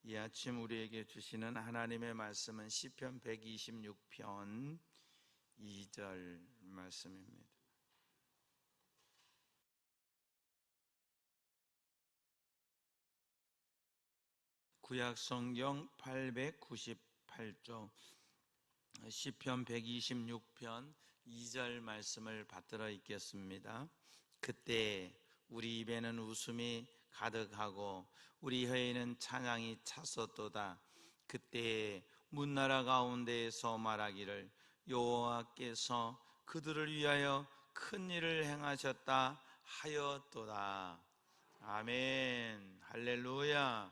이 아침 우리에게 주시는 하나님의 말씀은 시편 126편 2절 말씀입니다. 구약 성경 898쪽 시편 126편 2절 말씀을 받들어 읽겠습니다. 그때 우리 입에는 웃음이 가득하고 우리 혀에는 찬양이 찼었도다. 그때 문나라 가운데에서 말하기를 여호와께서 그들을 위하여 큰 일을 행하셨다 하였도다. 아멘. 할렐루야.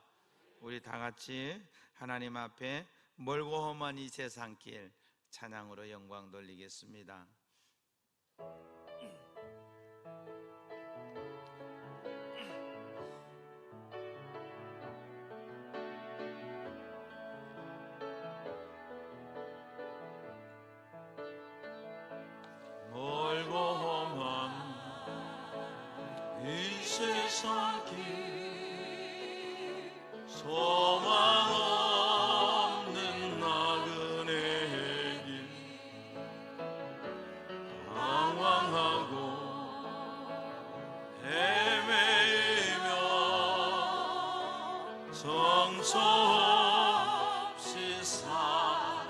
우리 다 같이 하나님 앞에 멀고 험한 이 세상길 찬양으로 영광 돌리겠습니다. 멀고 험한 이 세상길 소망 없는 나그네 길 방황하고 헤매이며 정처 없이 살아왔네.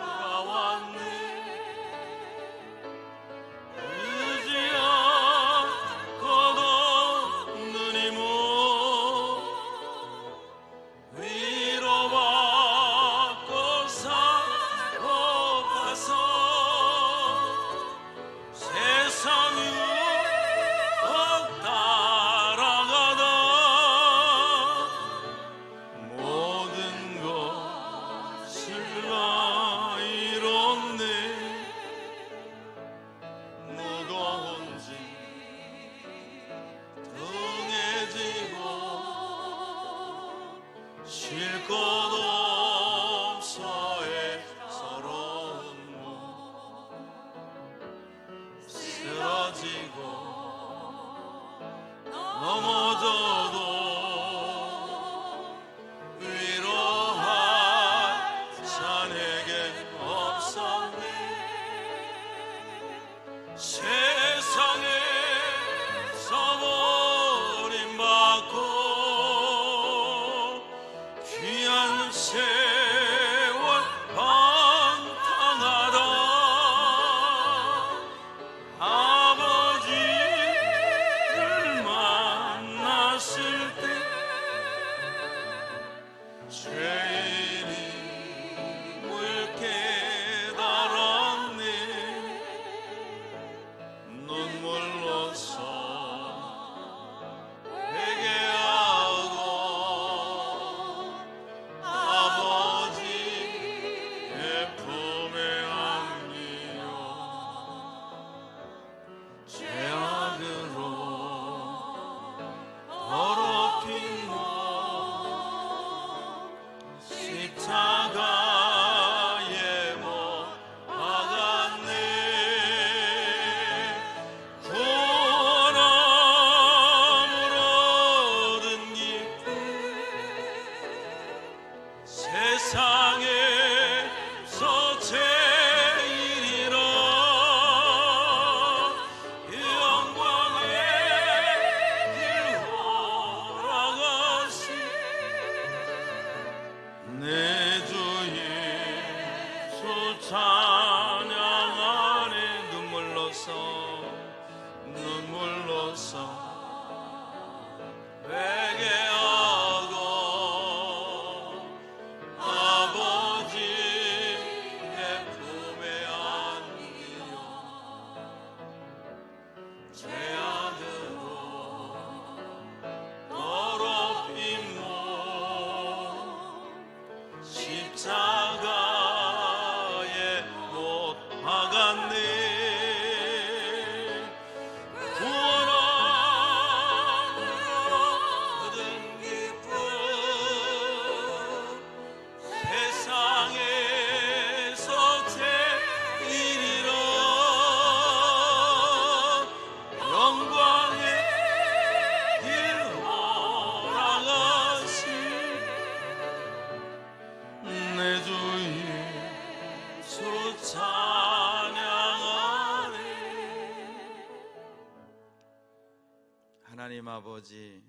하나님 아버지,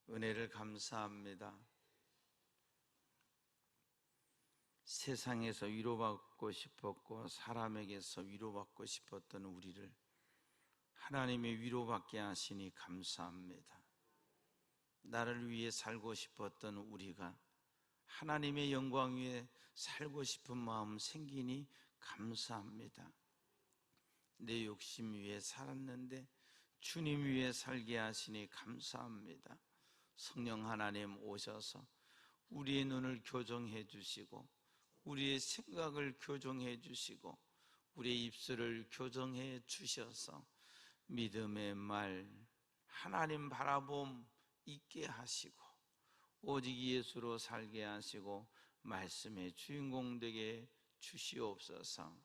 은혜를 감사합니다. 세상에서 위로받고 싶었고 사람에게서 위로받고 싶었던 우리를 하나님의 위로받게 하시니 감사합니다. 나를 위해 살고 싶었던 우리가 하나님의 영광 위에 살고 싶은 마음 생기니 감사합니다. 내 욕심 위에 살았는데 주님 위에 살게 하시니 감사합니다. 성령 하나님 오셔서 우리의 눈을 교정해 주시고 우리의 생각을 교정해 주시고 우리의 입술을 교정해 주셔서 믿음의 말, 하나님 바라봄 있게 하시고 오직 예수로 살게 하시고 말씀의 주인공 되게 주시옵소서.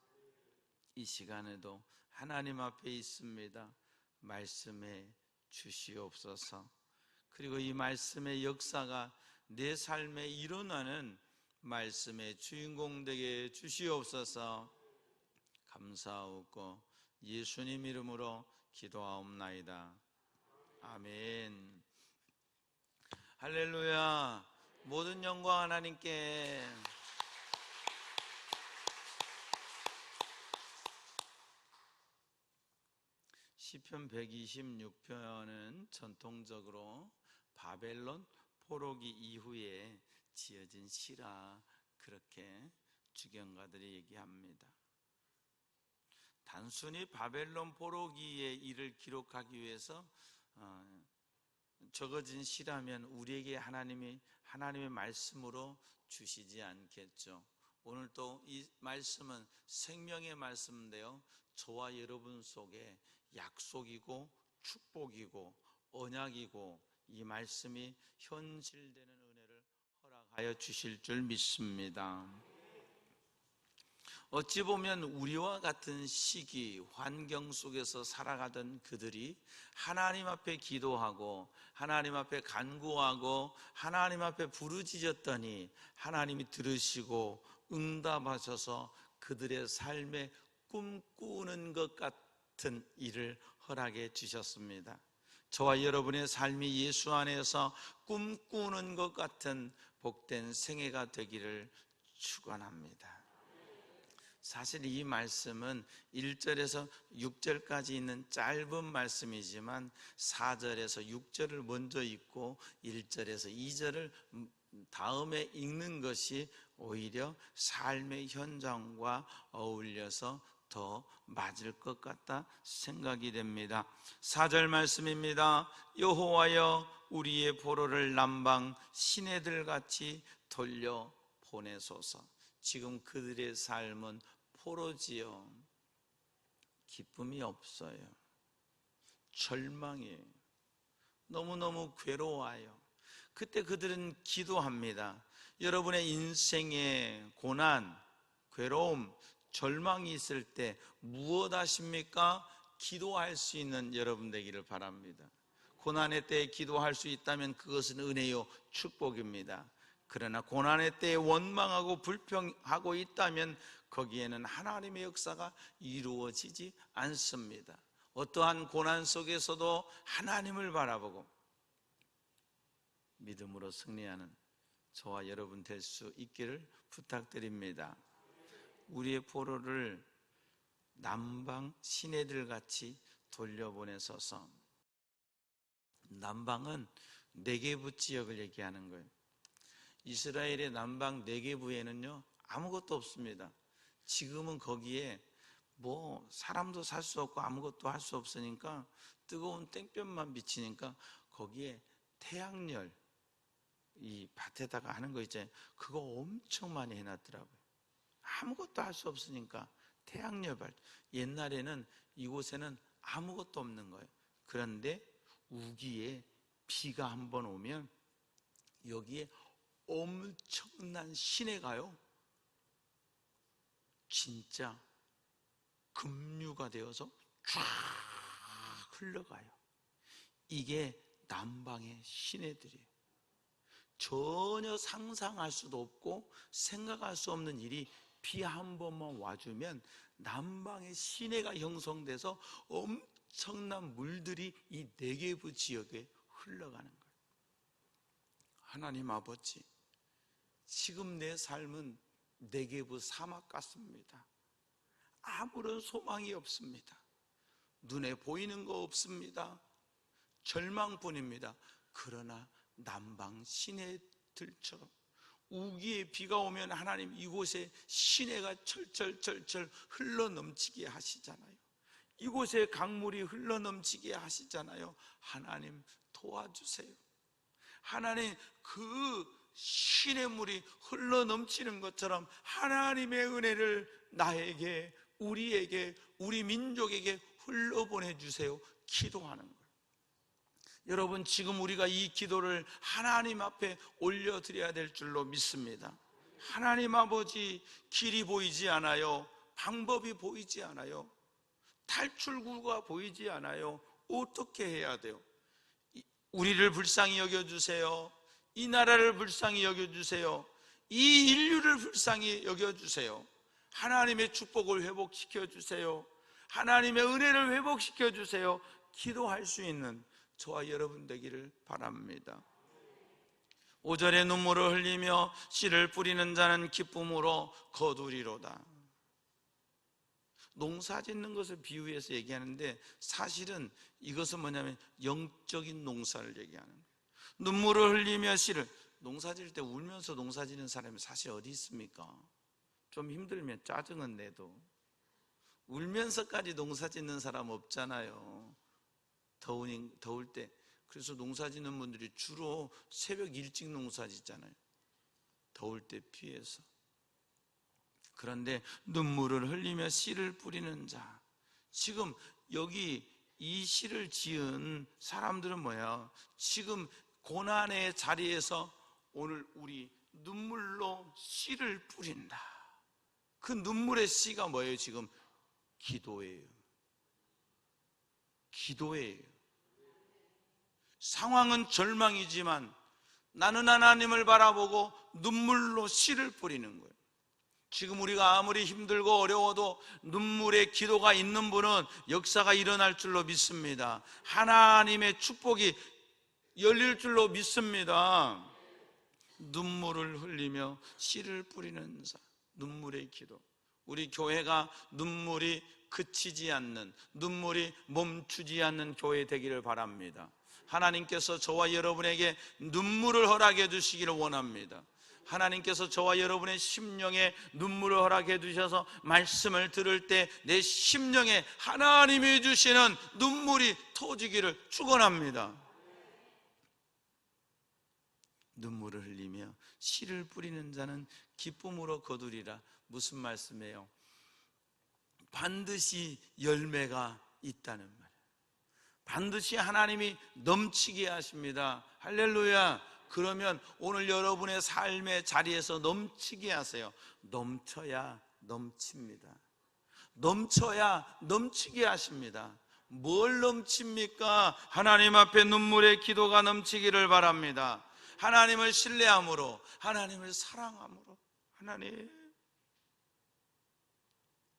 이 시간에도 하나님 앞에 있습니다. 말씀에 주시옵소서. 그리고 이 말씀의 역사가 내 삶에 일어나는 말씀의 주인공 되게 주시옵소서. 감사하고 예수님 이름으로 기도하옵나이다. 아멘. 할렐루야. 모든 영광 하나님께. 시편 126편은 전통적으로 바벨론 포로기 이후에 지어진 시라 그렇게 주경가들이 얘기합니다. 단순히 바벨론 포로기의 일을 기록하기 위해서 적어진 시라면 우리에게 하나님의 말씀으로 주시지 않겠죠. 오늘 또 이 말씀은 생명의 말씀인데요, 저와 여러분 속에 약속이고 축복이고 언약이고 이 말씀이 현실되는 은혜를 허락하여 주실 줄 믿습니다. 어찌 보면 우리와 같은 시기, 환경 속에서 살아가던 그들이 하나님 앞에 기도하고 하나님 앞에 간구하고 하나님 앞에 부르짖었더니 하나님이 들으시고 응답하셔서 그들의 삶에 꿈꾸는 것 같은 일을 허락해 주셨습니다. 저와 여러분의 삶이 예수 안에서 꿈꾸는 것 같은 복된 생애가 되기를 축원합니다. 사실 이 말씀은 1절에서 6절까지 있는 짧은 말씀이지만 4절에서 6절을 먼저 읽고 1절에서 2절을 다음에 읽는 것이 오히려 삶의 현장과 어울려서 더 맞을 것 같다 생각이 됩니다. 4절 말씀입니다. 여호와여 우리의 포로를 남방 시내들같이 돌려 보내소서. 지금 그들의 삶은 포로지요. 기쁨이 없어요. 절망이에요. 너무너무 괴로워요. 그때 그들은 기도합니다. 여러분의 인생에 고난, 괴로움, 절망이 있을 때 무엇 하십니까? 기도할 수 있는 여러분 되기를 바랍니다. 고난의 때에 기도할 수 있다면 그것은 은혜요 축복입니다. 그러나 고난의 때에 원망하고 불평하고 있다면 거기에는 하나님의 역사가 이루어지지 않습니다. 어떠한 고난 속에서도 하나님을 바라보고 믿음으로 승리하는 저와 여러분 될 수 있기를 부탁드립니다. 우리의 포로를 남방 시내들같이 돌려보내소서. 남방은 네게부 지역을 얘기하는 거예요. 이스라엘의 남방 네게부에는요 아무것도 없습니다. 지금은 거기에 뭐 사람도 살 수 없고 아무것도 할 수 없으니까 뜨거운 땡볕만 비치니까 거기에 태양열 이 밭에다가 하는 거 있잖아요. 그거 엄청 많이 해놨더라고요. 아무것도 할 수 없으니까 태양열 발. 옛날에는 이곳에는 아무것도 없는 거예요. 그런데 우기에 비가 한번 오면 여기에 엄청난 시내가요 진짜 급류가 되어서 쫙 흘러가요. 이게 남방의 시내들이에요. 전혀 상상할 수도 없고 생각할 수 없는 일이 비 한 번만 와주면 남방의 시내가 형성돼서 엄청난 물들이 이 네게부 지역에 흘러가는 거예요. 하나님 아버지, 지금 내 삶은 네게부 사막 같습니다. 아무런 소망이 없습니다. 눈에 보이는 거 없습니다. 절망뿐입니다. 그러나 남방 시내들처럼 우기에 비가 오면 하나님 이곳에 시내가 철철철철 흘러넘치게 하시잖아요. 이곳에 강물이 흘러넘치게 하시잖아요. 하나님 도와주세요. 하나님, 그 시냇물이 흘러넘치는 것처럼 하나님의 은혜를 나에게, 우리에게, 우리 민족에게 흘러보내주세요. 기도하는 거예요. 여러분, 지금 우리가 이 기도를 하나님 앞에 올려드려야 될 줄로 믿습니다. 하나님 아버지, 길이 보이지 않아요. 방법이 보이지 않아요. 탈출구가 보이지 않아요. 어떻게 해야 돼요? 우리를 불쌍히 여겨주세요. 이 나라를 불쌍히 여겨주세요. 이 인류를 불쌍히 여겨주세요. 하나님의 축복을 회복시켜주세요. 하나님의 은혜를 회복시켜주세요. 기도할 수 있는 저와 여러분 되기를 바랍니다. 5절에 눈물을 흘리며 씨를 뿌리는 자는 기쁨으로 거두리로다. 농사 짓는 것을 비유해서 얘기하는데 사실은 이것은 뭐냐면 영적인 농사를 얘기하는 거예요. 눈물을 흘리며 씨를, 농사 지을 때 울면서 농사 짓는 사람이 사실 어디 있습니까? 좀 힘들면 짜증은 내도 울면서까지 농사 짓는 사람 없잖아요. 더울 때. 그래서 농사 짓는 분들이 주로 새벽 일찍 농사 짓잖아요. 더울 때 피해서. 그런데 눈물을 흘리며 씨를 뿌리는 자, 지금 여기 이 씨를 지은 사람들은 뭐야? 지금 고난의 자리에서 오늘 우리 눈물로 씨를 뿌린다. 그 눈물의 씨가 뭐예요? 지금 기도예요. 기도예요. 상황은 절망이지만 나는 하나님을 바라보고 눈물로 씨를 뿌리는 거예요. 지금 우리가 아무리 힘들고 어려워도 눈물의 기도가 있는 분은 역사가 일어날 줄로 믿습니다. 하나님의 축복이 열릴 줄로 믿습니다. 눈물을 흘리며 씨를 뿌리는 자, 눈물의 기도. 우리 교회가 눈물이 그치지 않는, 눈물이 멈추지 않는 교회 되기를 바랍니다. 하나님께서 저와 여러분에게 눈물을 허락해 주시기를 원합니다. 하나님께서 저와 여러분의 심령에 눈물을 허락해 주셔서 말씀을 들을 때 내 심령에 하나님이 주시는 눈물이 터지기를 축원합니다. 눈물을 흘리며 씨를 뿌리는 자는 기쁨으로 거두리라. 무슨 말씀이에요? 반드시 열매가 있다는 말이에요. 반드시 하나님이 넘치게 하십니다. 할렐루야. 그러면 오늘 여러분의 삶의 자리에서 넘치게 하세요. 넘쳐야 넘칩니다. 넘쳐야 넘치게 하십니다. 뭘 넘칩니까? 하나님 앞에 눈물의 기도가 넘치기를 바랍니다. 하나님을 신뢰함으로, 하나님을 사랑함으로, 하나님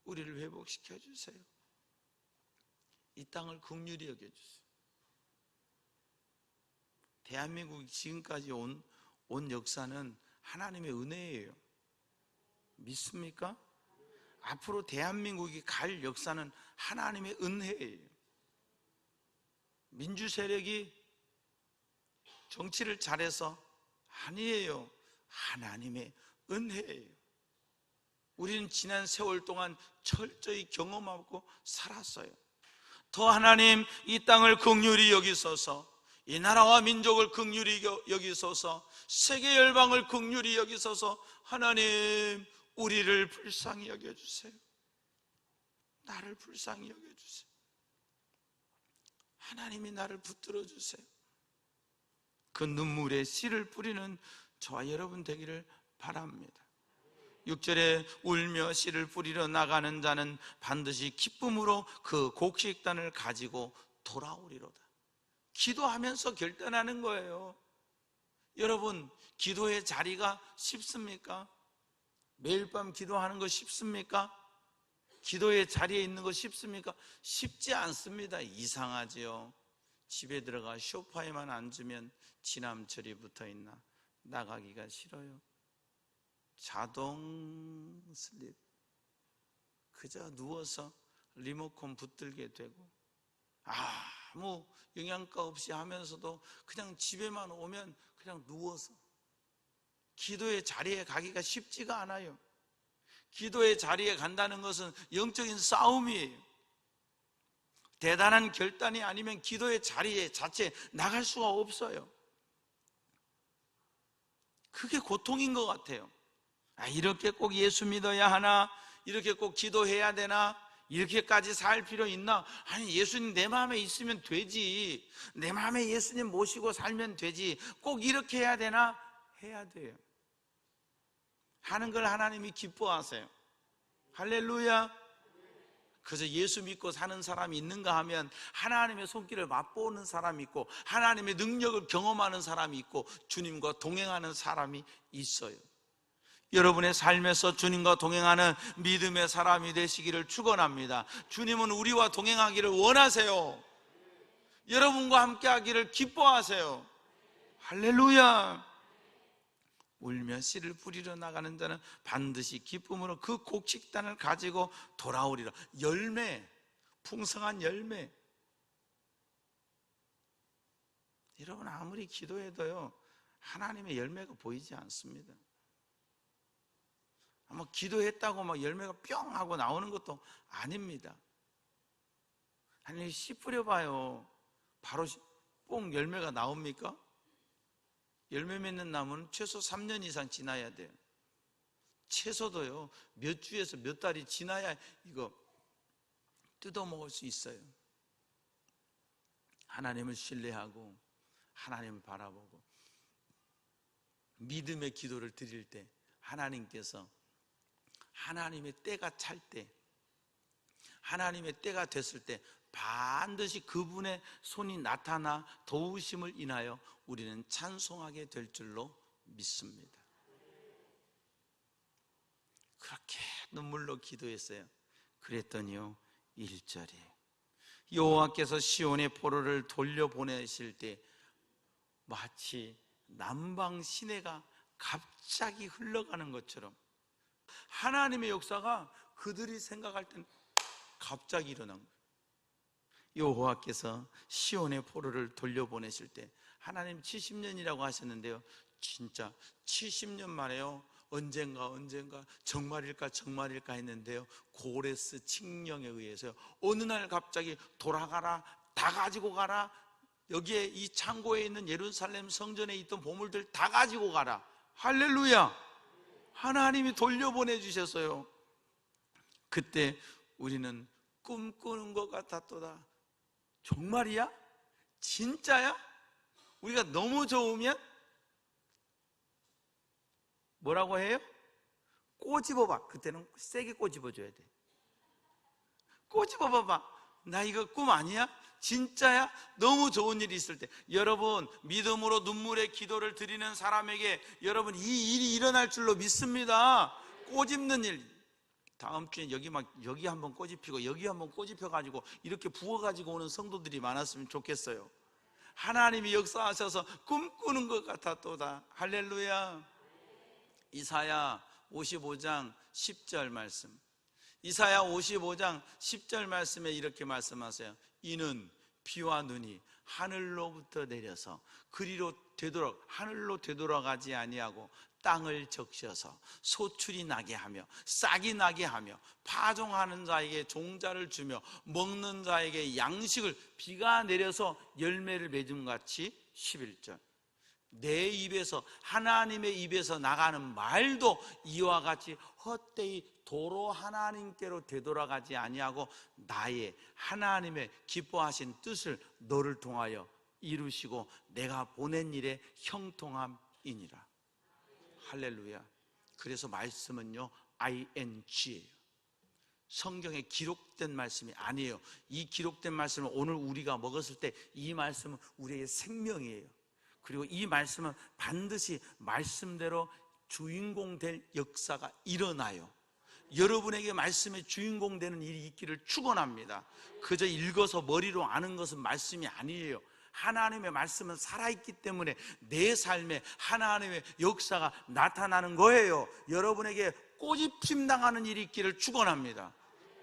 우리를 회복시켜 주세요. 이 땅을 긍휼히 여겨주세요. 대한민국이 지금까지 온 역사는 하나님의 은혜예요. 믿습니까? 앞으로 대한민국이 갈 역사는 하나님의 은혜예요. 민주 세력이 정치를 잘해서 아니에요. 하나님의 은혜예요. 우리는 지난 세월 동안 철저히 경험하고 살았어요. 더 하나님 이 땅을 긍휼히 여기소서, 이 나라와 민족을 긍휼히 여기소서, 세계 열방을 긍휼히 여기소서. 하나님 우리를 불쌍히 여겨주세요. 나를 불쌍히 여겨주세요. 하나님이 나를 붙들어 주세요. 그 눈물에 씨를 뿌리는 저와 여러분 되기를 바랍니다. 6절에 울며 씨를 뿌리러 나가는 자는 반드시 기쁨으로 그 곡식단을 가지고 돌아오리로다. 기도하면서 결단하는 거예요. 여러분, 기도의 자리가 쉽습니까? 매일 밤 기도하는 거 쉽습니까? 기도의 자리에 있는 거 쉽습니까? 쉽지 않습니다. 이상하지요. 집에 들어가 소파에만 앉으면 지남철이 붙어있나 나가기가 싫어요. 자동 슬립. 그저 누워서 리모컨 붙들게 되고 아무 영양가 없이 하면서도 그냥 집에만 오면 그냥 누워서 기도의 자리에 가기가 쉽지가 않아요. 기도의 자리에 간다는 것은 영적인 싸움이에요. 대단한 결단이 아니면 기도의 자리에 자체에 나갈 수가 없어요. 그게 고통인 것 같아요. 이렇게 꼭 예수 믿어야 하나? 이렇게 꼭 기도해야 되나? 이렇게까지 살 필요 있나? 아니, 예수님 내 마음에 있으면 되지. 내 마음에 예수님 모시고 살면 되지. 꼭 이렇게 해야 되나? 해야 돼요. 하는 걸 하나님이 기뻐하세요. 할렐루야. 그래서 예수 믿고 사는 사람이 있는가 하면 하나님의 손길을 맛보는 사람이 있고 하나님의 능력을 경험하는 사람이 있고 주님과 동행하는 사람이 있어요. 여러분의 삶에서 주님과 동행하는 믿음의 사람이 되시기를 축원합니다. 주님은 우리와 동행하기를 원하세요. 여러분과 함께하기를 기뻐하세요. 할렐루야. 울며 씨를 뿌리러 나가는 자는 반드시 기쁨으로 그 곡식단을 가지고 돌아오리라. 열매, 풍성한 열매. 여러분 아무리 기도해도요 하나님의 열매가 보이지 않습니다. 아마 기도했다고 막 열매가 뿅 하고 나오는 것도 아닙니다. 아니, 씨 뿌려봐요. 바로 뽕 열매가 나옵니까? 열매 맺는 나무는 최소 3년 이상 지나야 돼요. 채소도요 몇 주에서 몇 달이 지나야 이거 뜯어 먹을 수 있어요. 하나님을 신뢰하고 하나님을 바라보고 믿음의 기도를 드릴 때 하나님께서 하나님의 때가 찰 때, 하나님의 때가 됐을 때 반드시 그분의 손이 나타나 도우심을 인하여 우리는 찬송하게 될 줄로 믿습니다. 그렇게 눈물로 기도했어요. 그랬더니요 1절에 여호와께서 시온의 포로를 돌려보내실 때 마치 남방 시내가 갑자기 흘러가는 것처럼 하나님의 역사가 그들이 생각할 땐 갑자기 일어난 거예요. 여호와께서 시온의 포로를 돌려보내실 때 하나님 70년이라고 하셨는데요 진짜 70년 만에요 언젠가 정말일까 했는데요 고레스 칙령에 의해서 어느 날 갑자기 돌아가라, 다 가지고 가라, 여기에 이 창고에 있는 예루살렘 성전에 있던 보물들 다 가지고 가라. 할렐루야. 하나님이 돌려보내 주셨어요. 그때 우리는 꿈꾸는 것 같았도다. 정말이야? 진짜야? 우리가 너무 좋으면 뭐라고 해요? 꼬집어봐. 그때는 세게 꼬집어줘야 돼. 꼬집어봐봐. 나 이거 꿈 아니야? 진짜야? 너무 좋은 일이 있을 때 여러분 믿음으로 눈물의 기도를 드리는 사람에게 여러분 이 일이 일어날 줄로 믿습니다. 꼬집는 일. 다음 주에 여기 한번 꼬집히고 여기 한번 꼬집혀가지고 이렇게 부어가지고 오는 성도들이 많았으면 좋겠어요. 하나님이 역사하셔서 꿈꾸는 것 같았도다. 할렐루야. 이사야 55장 10절 말씀. 이사야 55장 10절 말씀에 이렇게 말씀하세요. 이는 비와 눈이 하늘로부터 내려서 그리로 하늘로 되돌아가지 아니하고 땅을 적셔서 소출이 나게 하며 싹이 나게 하며 파종하는 자에게 종자를 주며 먹는 자에게 양식을 비가 내려서 열매를 맺음 같이 11절 내 입에서 하나님의 입에서 나가는 말도 이와 같이 헛되이 도로 하나님께로 되돌아가지 아니하고 나의 하나님의 기뻐하신 뜻을 너를 통하여 이루시고 내가 보낸 일에 형통함이니라. 할렐루야. 그래서 말씀은요 ing예요. 성경에 기록된 말씀이 아니에요. 이 기록된 말씀을 오늘 우리가 먹었을 때 이 말씀은 우리의 생명이에요. 그리고 이 말씀은 반드시 말씀대로 주인공 될 역사가 일어나요. 여러분에게 말씀의 주인공 되는 일이 있기를 축원합니다. 그저 읽어서 머리로 아는 것은 말씀이 아니에요. 하나님의 말씀은 살아있기 때문에 내 삶에 하나님의 역사가 나타나는 거예요. 여러분에게 꼬집힘 당하는 일이 있기를 축원합니다.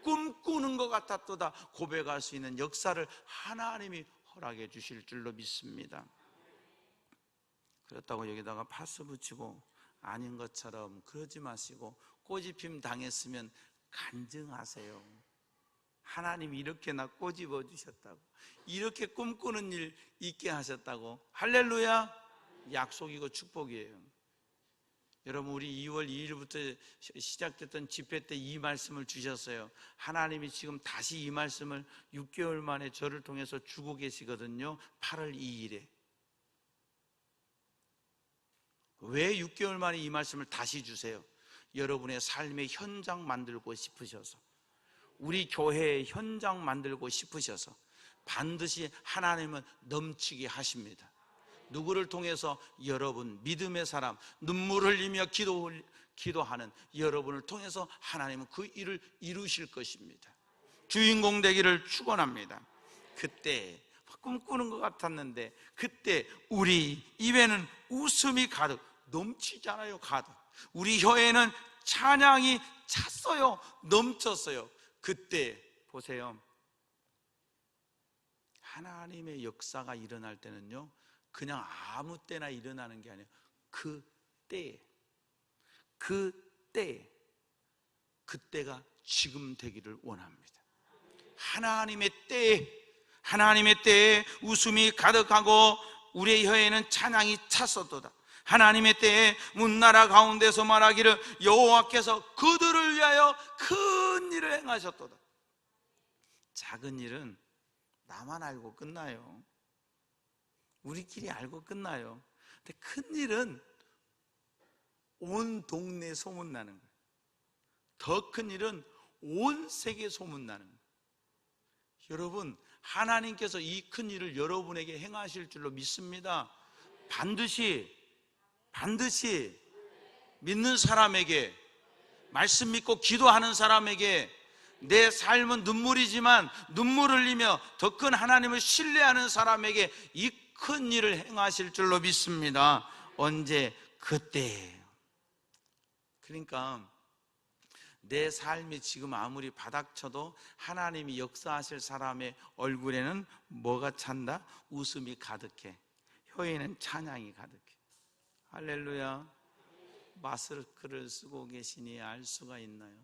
꿈꾸는 것 같았도다 고백할 수 있는 역사를 하나님이 허락해 주실 줄로 믿습니다. 그렇다고 여기다가 파스 붙이고 아닌 것처럼 그러지 마시고, 꼬집힘 당했으면 간증하세요. 하나님이 이렇게 나 꼬집어 주셨다고, 이렇게 꿈꾸는 일 있게 하셨다고. 할렐루야. 약속이고 축복이에요. 여러분, 우리 2월 2일부터 시작됐던 집회 때 이 말씀을 주셨어요. 하나님이 지금 다시 이 말씀을 6개월 만에 저를 통해서 주고 계시거든요. 8월 2일에. 왜 6개월 만에 이 말씀을 다시 주세요? 여러분의 삶의 현장 만들고 싶으셔서, 우리 교회의 현장 만들고 싶으셔서. 반드시 하나님은 넘치게 하십니다. 누구를 통해서? 여러분, 믿음의 사람, 눈물 흘리며 기도하는 여러분을 통해서 하나님은 그 일을 이루실 것입니다. 주인공 되기를 축원합니다. 그때 꿈꾸는 것 같았는데 그때 우리 입에는 웃음이 가득 넘치잖아요. 가득. 우리 혀에는 찬양이 찼어요. 넘쳤어요. 그때 보세요, 하나님의 역사가 일어날 때는요, 그냥 아무 때나 일어나는 게 아니에요. 그때가 지금 되기를 원합니다. 하나님의 때에 웃음이 가득하고 우리의 혀에는 찬양이 찼었도다. 하나님의 때에 문나라 가운데서 말하기를 여호와께서 그들을 위하여 큰 일을 행하셨도다. 작은 일은 나만 알고 끝나요. 우리끼리 알고 끝나요. 근데 큰 일은 온 동네 소문나는 거예요. 더 큰 일은 온 세계 소문나는 거예요. 여러분, 하나님께서 이 큰 일을 여러분에게 행하실 줄로 믿습니다. 반드시 믿는 사람에게, 말씀 믿고 기도하는 사람에게, 내 삶은 눈물이지만 눈물 흘리며 더 큰 하나님을 신뢰하는 사람에게 이 큰 일을 행하실 줄로 믿습니다. 언제? 그때. 그러니까 내 삶이 지금 아무리 바닥쳐도 하나님이 역사하실 사람의 얼굴에는 뭐가 찬다? 웃음이 가득해. 혀에는 찬양이 가득해. 할렐루야. 마스크를 쓰고 계시니 알 수가 있나요?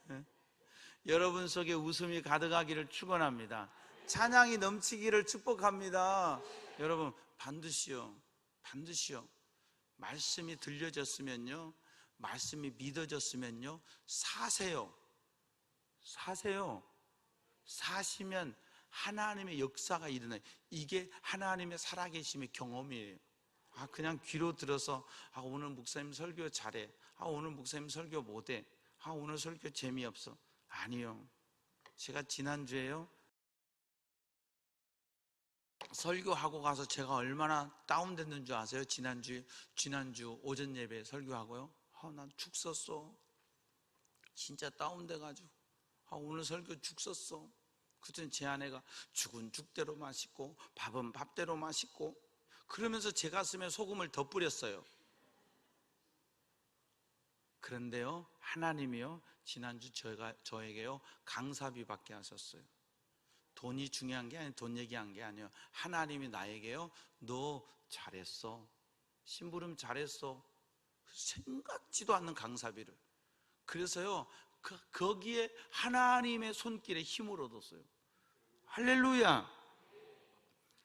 네? 여러분 속에 웃음이 가득하기를 축원합니다. 찬양이 넘치기를 축복합니다. 여러분, 반드시요 말씀이 들려졌으면요, 말씀이 믿어졌으면요, 사시면 하나님의 역사가 일어나요. 이게 하나님의 살아계심의 경험이에요. 그냥 귀로 들어서 오늘 목사님 설교 잘해, 오늘 목사님 설교 못해, 오늘 설교 재미없어. 아니요. 제가 지난주에요, 설교하고 가서 제가 얼마나 다운됐는 줄 아세요? 지난주 오전 예배 설교하고요, 난 죽 썼어. 진짜 다운돼가지고 오늘 설교 죽 썼어. 그땐 제 아내가 죽은 죽대로 맛있고 밥은 밥대로 맛있고, 그러면서 제 가슴에 소금을 더 뿌렸어요. 그런데요, 하나님이요, 지난주 저에게요 강사비 받게 하셨어요. 돈이 중요한 게 아니에요. 돈 얘기한 게 아니에요. 하나님이 나에게요, 너 잘했어, 심부름 잘했어, 생각지도 않는 강사비를. 그래서요, 거기에 하나님의 손길에 힘을 얻었어요. 할렐루야.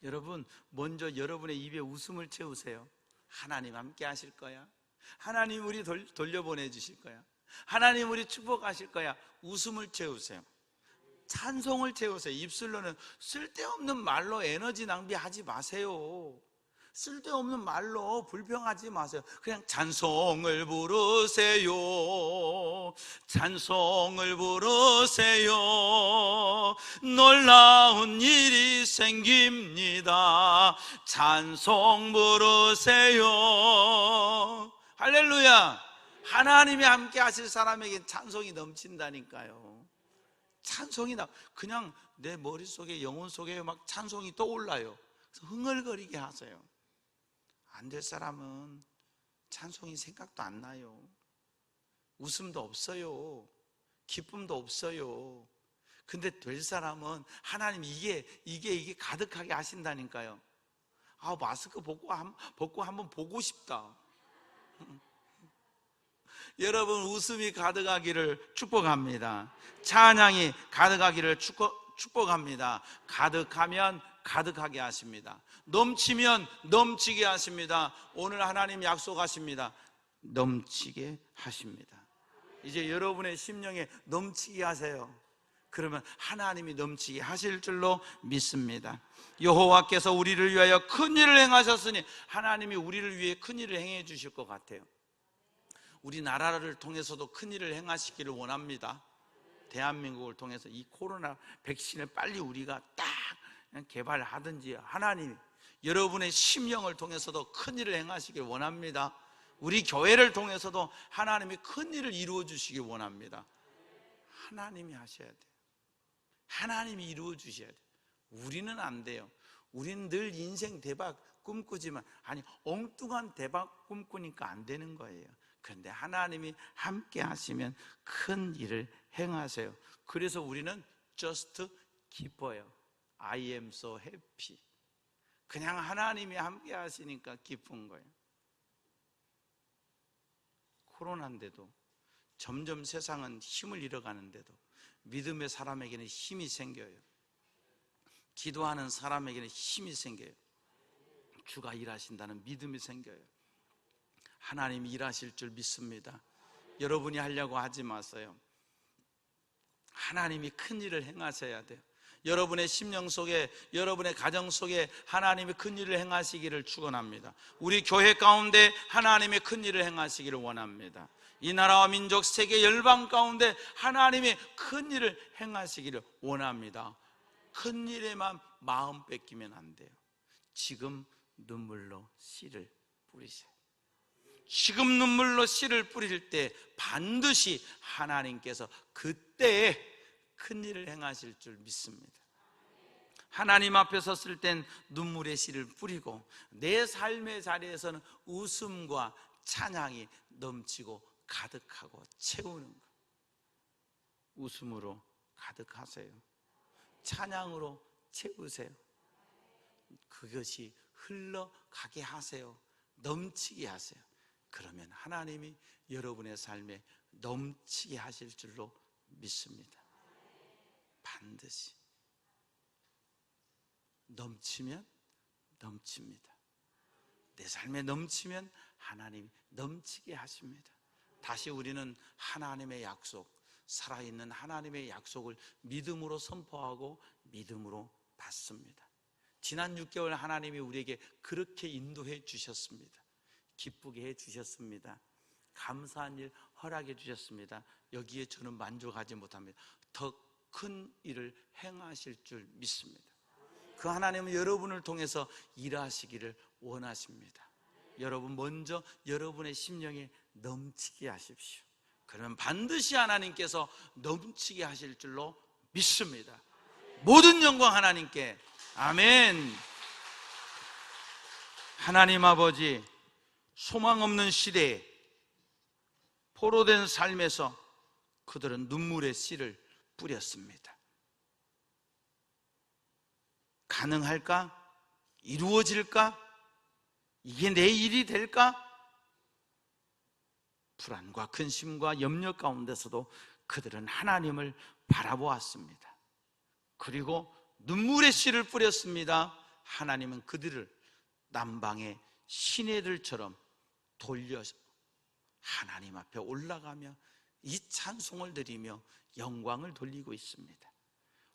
여러분, 먼저 여러분의 입에 웃음을 채우세요. 하나님 함께 하실 거야. 하나님 우리 돌려보내 주실 거야. 하나님 우리 축복하실 거야. 웃음을 채우세요. 찬송을 채우세요. 입술로는 쓸데없는 말로 에너지 낭비하지 마세요. 쓸데없는 말로 불평하지 마세요. 그냥 찬송을 부르세요. 찬송을 부르세요. 놀라운 일이 생깁니다. 찬송 부르세요. 할렐루야. 하나님이 함께 하실 사람에게 찬송이 넘친다니까요. 찬송이 그냥 내 머릿속에, 영혼 속에 막 찬송이 떠올라요. 그래서 흥얼거리게 하세요. 안 될 사람은 찬송이 생각도 안 나요. 웃음도 없어요. 기쁨도 없어요. 근데 될 사람은 하나님 이게 가득하게 하신다니까요. 마스크 벗고 한번 보고 싶다. 여러분, 웃음이 가득하기를 축복합니다. 찬양이 가득하기를 축복합니다. 가득하면 가득하게 하십니다. 넘치면 넘치게 하십니다. 오늘 하나님 약속하십니다. 넘치게 하십니다. 이제 여러분의 심령에 넘치게 하세요. 그러면 하나님이 넘치게 하실 줄로 믿습니다. 여호와께서 우리를 위하여 큰 일을 행하셨으니 하나님이 우리를 위해 큰 일을 행해 주실 것 같아요. 우리나라를 통해서도 큰 일을 행하시기를 원합니다. 대한민국을 통해서 이 코로나 백신을 빨리 우리가 딱 개발하든지, 하나님 여러분의 심령을 통해서도 큰 일을 행하시길 원합니다. 우리 교회를 통해서도 하나님이 큰 일을 이루어 주시길 원합니다. 하나님이 하셔야 돼요. 하나님이 이루어 주셔야 돼요. 우리는 안 돼요. 우리는 늘 인생 대박 꿈꾸지만, 엉뚱한 대박 꿈꾸니까 안 되는 거예요. 그런데 하나님이 함께 하시면 큰 일을 행하세요. 그래서 우리는 just 기뻐요. I am so happy. 그냥 하나님이 함께 하시니까 기쁜 거예요. 코로나인데도, 점점 세상은 힘을 잃어가는데도 믿음의 사람에게는 힘이 생겨요. 기도하는 사람에게는 힘이 생겨요. 주가 일하신다는 믿음이 생겨요. 하나님이 일하실 줄 믿습니다. 여러분이 하려고 하지 마세요. 하나님이 큰 일을 행하셔야 돼요. 여러분의 심령 속에, 여러분의 가정 속에 하나님이 큰 일을 행하시기를 축원합니다. 우리 교회 가운데 하나님의 큰 일을 행하시기를 원합니다. 이 나라와 민족, 세계 열방 가운데 하나님의 큰 일을 행하시기를 원합니다. 큰 일에만 마음 뺏기면 안 돼요. 지금 눈물로 씨를 뿌리세요. 지금 눈물로 씨를 뿌릴 때 반드시 하나님께서 그때에 큰 일을 행하실 줄 믿습니다. 하나님 앞에 섰을 땐 눈물의 씨를 뿌리고 내 삶의 자리에서는 웃음과 찬양이 넘치고 가득하고 채우는 것. 웃음으로 가득하세요. 찬양으로 채우세요. 그것이 흘러가게 하세요. 넘치게 하세요. 그러면 하나님이 여러분의 삶에 넘치게 하실 줄로 믿습니다. 반드시. 넘치면 넘칩니다. 내 삶에 넘치면 하나님이 넘치게 하십니다. 다시 우리는 하나님의 약속, 살아있는 하나님의 약속을 믿음으로 선포하고 믿음으로 받습니다. 지난 6개월 하나님이 우리에게 그렇게 인도해 주셨습니다. 기쁘게 해 주셨습니다. 감사한 일 허락해 주셨습니다. 여기에 저는 만족하지 못합니다. 더 큰 일을 행하실 줄 믿습니다. 그 하나님은 여러분을 통해서 일하시기를 원하십니다. 여러분 먼저 여러분의 심령에 넘치게 하십시오. 그러면 반드시 하나님께서 넘치게 하실 줄로 믿습니다. 모든 영광 하나님께. 아멘. 하나님 아버지, 소망 없는 시대에 포로된 삶에서 그들은 눈물의 씨를 뿌렸습니다. 가능할까? 이루어질까? 이게 내 일이 될까? 불안과 근심과 염려 가운데서도 그들은 하나님을 바라보았습니다. 그리고 눈물의 씨를 뿌렸습니다. 하나님은 그들을 남방의 시내들처럼 돌려서 하나님 앞에 올라가며 이 찬송을 드리며 영광을 돌리고 있습니다.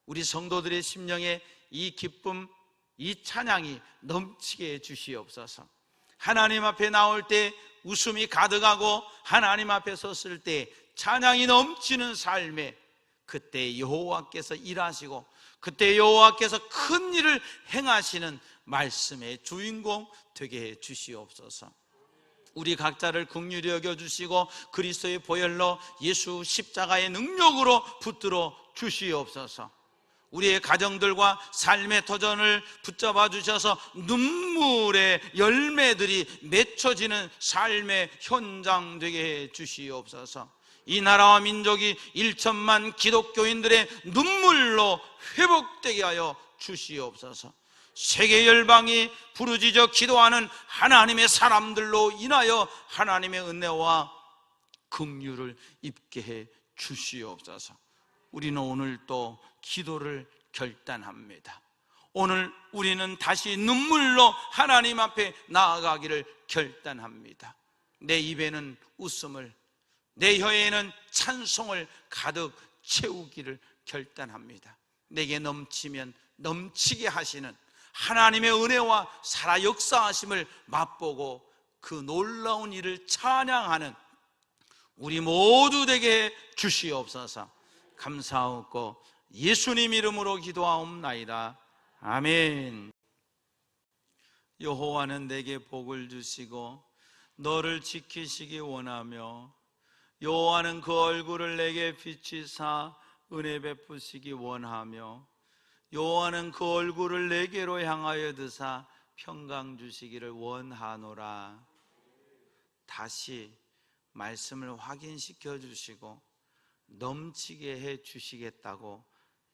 우리 성도들의 심령에 이 기쁨, 이 찬양이 넘치게 해 주시옵소서. 하나님 앞에 나올 때 웃음이 가득하고 하나님 앞에 섰을 때 찬양이 넘치는 삶에 그때 여호와께서 일하시고 그때 여호와께서 큰 일을 행하시는 말씀의 주인공 되게 해 주시옵소서. 우리 각자를 긍휼히 여겨주시고 그리스도의 보혈로 예수 십자가의 능력으로 붙들어 주시옵소서. 우리의 가정들과 삶의 터전을 붙잡아 주셔서 눈물의 열매들이 맺혀지는 삶의 현장 되게 해 주시옵소서. 이 나라와 민족이 1천만 기독교인들의 눈물로 회복되게 하여 주시옵소서. 세계 열방이 부르짖어 기도하는 하나님의 사람들로 인하여 하나님의 은혜와 긍휼을 입게 해 주시옵소서. 우리는 오늘 또 기도를 결단합니다. 오늘 우리는 다시 눈물로 하나님 앞에 나아가기를 결단합니다. 내 입에는 웃음을, 내 혀에는 찬송을 가득 채우기를 결단합니다. 내게 넘치면 넘치게 하시는 하나님의 은혜와 살아 역사하심을 맛보고 그 놀라운 일을 찬양하는 우리 모두 되게 해 주시옵소서. 감사하고 예수님 이름으로 기도하옵나이다. 아멘. 여호와는 내게 복을 주시고 너를 지키시기 원하며 여호와는 그 얼굴을 내게 비치사 은혜 베푸시기 원하며 여호와는 그 얼굴을 내게로 향하여 드사 평강 주시기를 원하노라. 다시 말씀을 확인시켜 주시고 넘치게 해 주시겠다고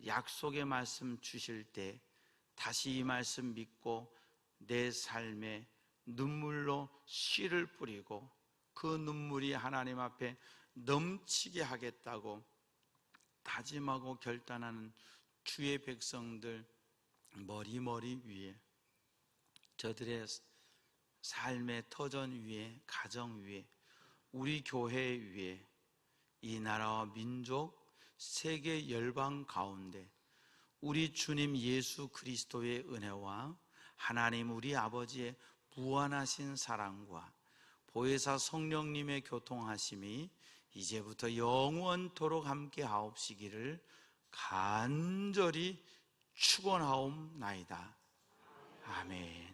약속의 말씀 주실 때 다시 이 말씀 믿고 내 삶에 눈물로 씨를 뿌리고 그 눈물이 하나님 앞에 넘치게 하겠다고 다짐하고 결단하는 주의 백성들 머리 위에, 저들의 삶의 터전 위에, 가정 위에, 우리 교회 위에, 이 나라와 민족, 세계 열방 가운데 우리 주님 예수 그리스도의 은혜와 하나님 우리 아버지의 무한하신 사랑과 보혜사 성령님의 교통하심이 이제부터 영원토록 함께 하옵시기를 간절히 축원하옵나이다. 아멘.